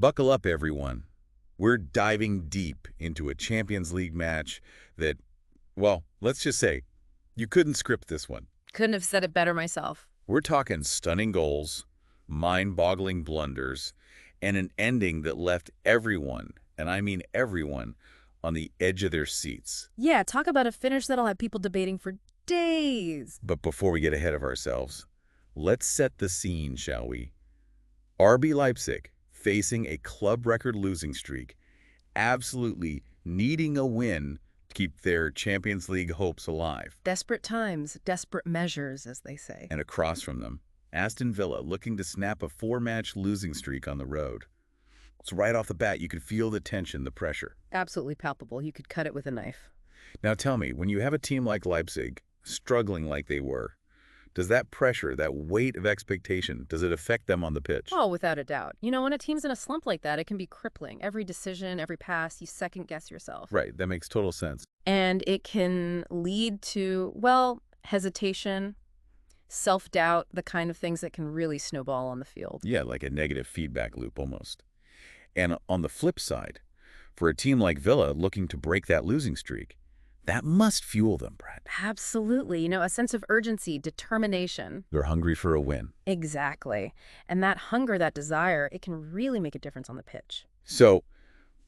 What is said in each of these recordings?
Buckle up, everyone. We're diving deep into a Champions League match that, well, let's just say, you couldn't script this one. Couldn't have said it better myself. We're talking stunning goals, mind-boggling blunders, and an ending that left everyone, and I mean everyone, on the edge of their seats. Yeah, talk about a finish that'll have people debating for days. But before we get ahead of ourselves, let's set the scene, shall we? RB Leipzig, facing a club record losing streak, absolutely needing a win to keep their Champions League hopes alive. Desperate times, desperate measures, as they say. And across from them, Aston Villa looking to snap a 4-match losing streak on the road. So right off the bat, you could feel the tension, the pressure. Absolutely palpable. You could cut it with a knife. Now tell me, when you have a team like Leipzig struggling like they were, does that pressure, that weight of expectation, does it affect them on the pitch? Oh, without a doubt. You know, when a team's in a slump like that, it can be crippling. Every decision, every pass, you second-guess yourself. Right, that makes total sense. And it can lead to, well, hesitation, self-doubt, the kind of things that can really snowball on the field. Yeah, like a negative feedback loop almost. And on the flip side, for a team like Villa looking to break that losing streak, that must fuel them, Brad. Absolutely. You know, a sense of urgency, determination. They're hungry for a win. Exactly. And that hunger, that desire, it can really make a difference on the pitch. So,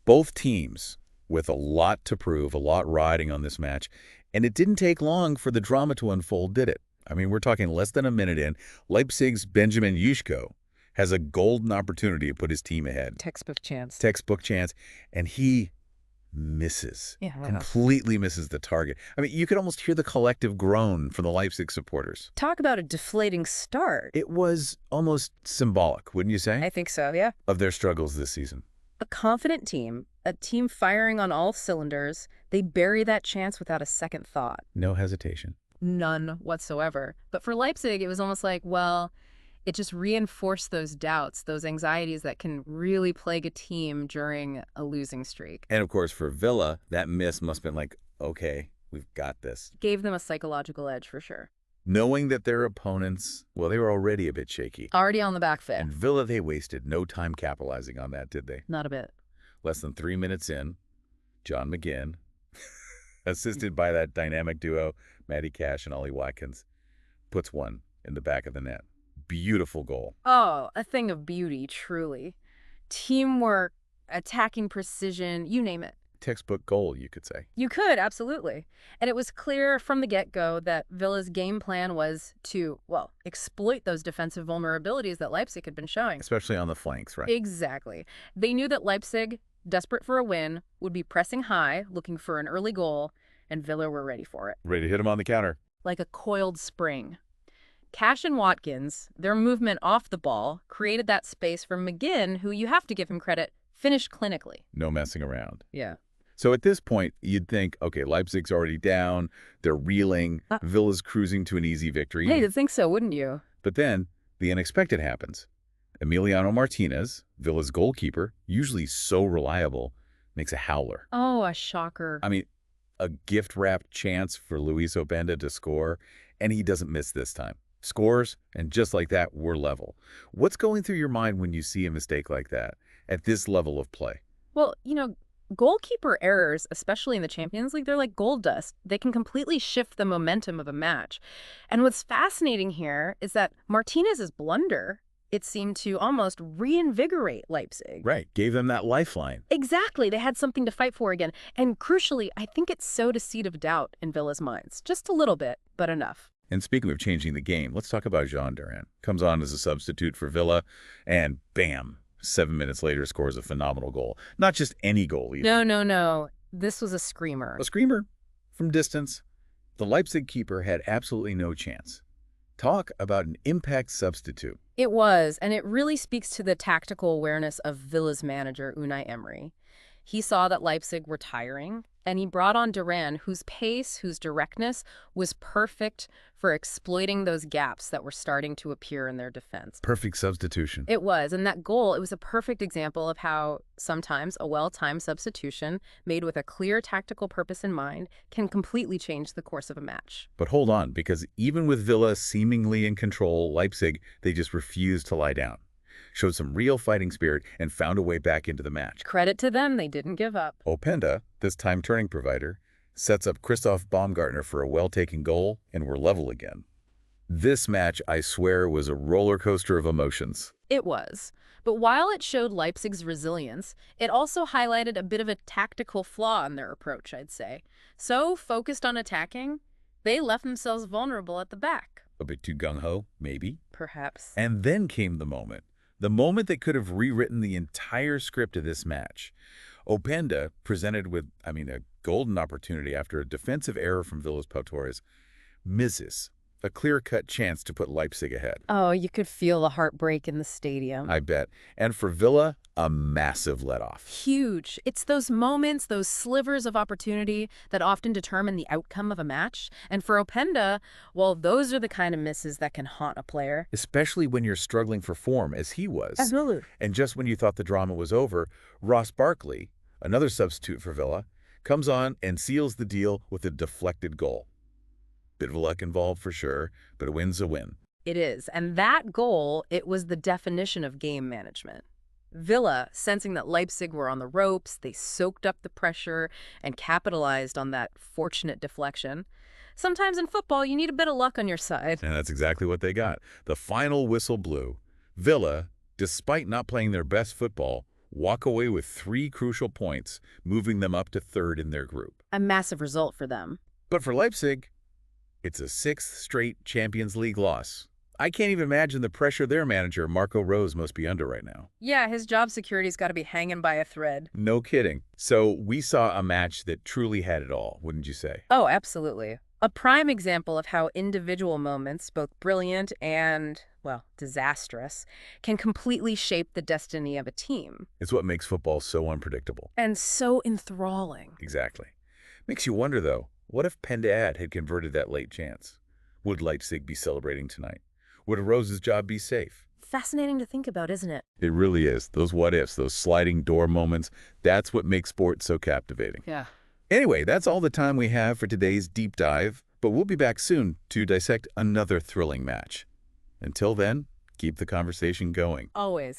both teams with a lot to prove, a lot riding on this match, and it didn't take long for the drama to unfold, did it? I mean, we're talking less than a minute in. Leipzig's Benjamin Juszko has a golden opportunity to put his team ahead. Textbook chance. Textbook chance, and he misses. Yeah, well, completely misses the target. I mean, you could almost hear the collective groan from the Leipzig supporters. talk about a deflating start. It was almost symbolic, wouldn't you say, I think so, yeah. of their struggles this season. A confident team, a team firing on all cylinders, they bury that chance without a second thought. No hesitation. None whatsoever. But for Leipzig, it was almost like, well, it just reinforced those doubts, those anxieties that can really plague a team during a losing streak. And of course, for Villa, that miss must have been like, okay, we've got this. Gave them a psychological edge for sure. Knowing that their opponents, well, they were already a bit shaky. Already on the back foot. And Villa, they wasted no time capitalizing on that, did they? Not a bit. Less than 3 minutes in, John McGinn, assisted by that dynamic duo, Matty Cash and Ollie Watkins, puts one in the back of the net. Beautiful goal. Oh, a thing of beauty, truly. Teamwork, attacking precision, you name it. Textbook goal, you could say. You could, absolutely. And it was clear from the get-go that Villa's game plan was to, well, exploit those defensive vulnerabilities that Leipzig had been showing. Especially on the flanks, right? Exactly. They knew that Leipzig, desperate for a win, would be pressing high, looking for an early goal, and Villa were ready for it. Ready to hit him on the counter. Like a coiled spring. Cash and Watkins, their movement off the ball, created that space for McGinn, who, you have to give him credit, finished clinically. No messing around. Yeah. So at this point, you'd think, okay, Leipzig's already down. They're reeling. Villa's cruising to an easy victory. Hey, you'd think so, wouldn't you? But then the unexpected happens. Emiliano Martinez, Villa's goalkeeper, usually so reliable, makes a howler. Oh, a shocker. I mean, a gift-wrapped chance for Loïs Openda to score, and he doesn't miss this time. Scores, and just like that, we're level. What's going through your mind when you see a mistake like that at this level of play? Well, you know, goalkeeper errors, especially in the Champions League, they're like gold dust. They can completely shift the momentum of a match. And what's fascinating here is that Martinez's blunder, it seemed to almost reinvigorate Leipzig. Right, gave them that lifeline. Exactly, they had something to fight for again. And crucially, I think it sowed a seed of doubt in Villa's minds. Just a little bit, but enough. And speaking of changing the game, let's talk about Jhon Durán. Comes on as a substitute for Villa, and bam, 7 minutes later scores a phenomenal goal. Not just any goal either. No. This was a screamer. A screamer from distance. The Leipzig keeper had absolutely no chance. Talk about an impact substitute. It was, and it really speaks to the tactical awareness of Villa's manager, Unai Emery. He saw that Leipzig were tiring, and he brought on Durán, whose pace, whose directness was perfect for exploiting those gaps that were starting to appear in their defense. Perfect substitution. It was, and that goal, it was a perfect example of how sometimes a well-timed substitution made with a clear tactical purpose in mind can completely change the course of a match. But hold on, because even with Villa seemingly in control, Leipzig, they just refused to lie down. showed some real fighting spirit and found a way back into the match. Credit to them, they didn't give up. Openda, this time turning provider, sets up Christoph Baumgartner for a well-taken goal, and we're level again. This match, I swear, was a roller coaster of emotions. It was. But while it showed Leipzig's resilience, it also highlighted a bit of a tactical flaw in their approach, I'd say. So, focused on attacking, they left themselves vulnerable at the back. A bit too gung-ho, maybe. Perhaps. And then came the moment that could have rewritten the entire script of this match. Openda, presented with, a golden opportunity after a defensive error from Villa's Pau Torres, misses a clear-cut chance to put Leipzig ahead. Oh, you could feel the heartbreak in the stadium. I bet. And for Villa, a massive let-off. Huge. It's those moments, those slivers of opportunity that often determine the outcome of a match. And for Openda, well, those are the kind of misses that can haunt a player. Especially when you're struggling for form, as he was. Absolutely. And just when you thought the drama was over, Ross Barkley, another substitute for Villa, comes on and seals the deal with a deflected goal. Bit of luck involved for sure, but a win's a win. It is. And that goal, it was the definition of game management. Villa, sensing that Leipzig were on the ropes, they soaked up the pressure and capitalized on that fortunate deflection. Sometimes in football, you need a bit of luck on your side. And that's exactly what they got. The final whistle blew. Villa, despite not playing their best football, walk away with 3 crucial points, moving them up to 3rd in their group. A massive result for them. But for Leipzig, it's a 6th straight Champions League loss. I can't even imagine the pressure their manager, Marco Rose, must be under right now. Yeah, his job security's got to be hanging by a thread. No kidding. So we saw a match that truly had it all, wouldn't you say? Oh, absolutely. A prime example of how individual moments, both brilliant and, well, disastrous, can completely shape the destiny of a team. It's what makes football so unpredictable. And so enthralling. Exactly. Makes you wonder, though, what if Pendaad had converted that late chance? Would Leipzig be celebrating tonight? Would Rose's job be safe? Fascinating to think about, isn't it? It really is. Those what-ifs, those sliding door moments, that's what makes sports so captivating. Yeah. Anyway, that's all the time we have for today's deep dive, but we'll be back soon to dissect another thrilling match. Until then, keep the conversation going. Always.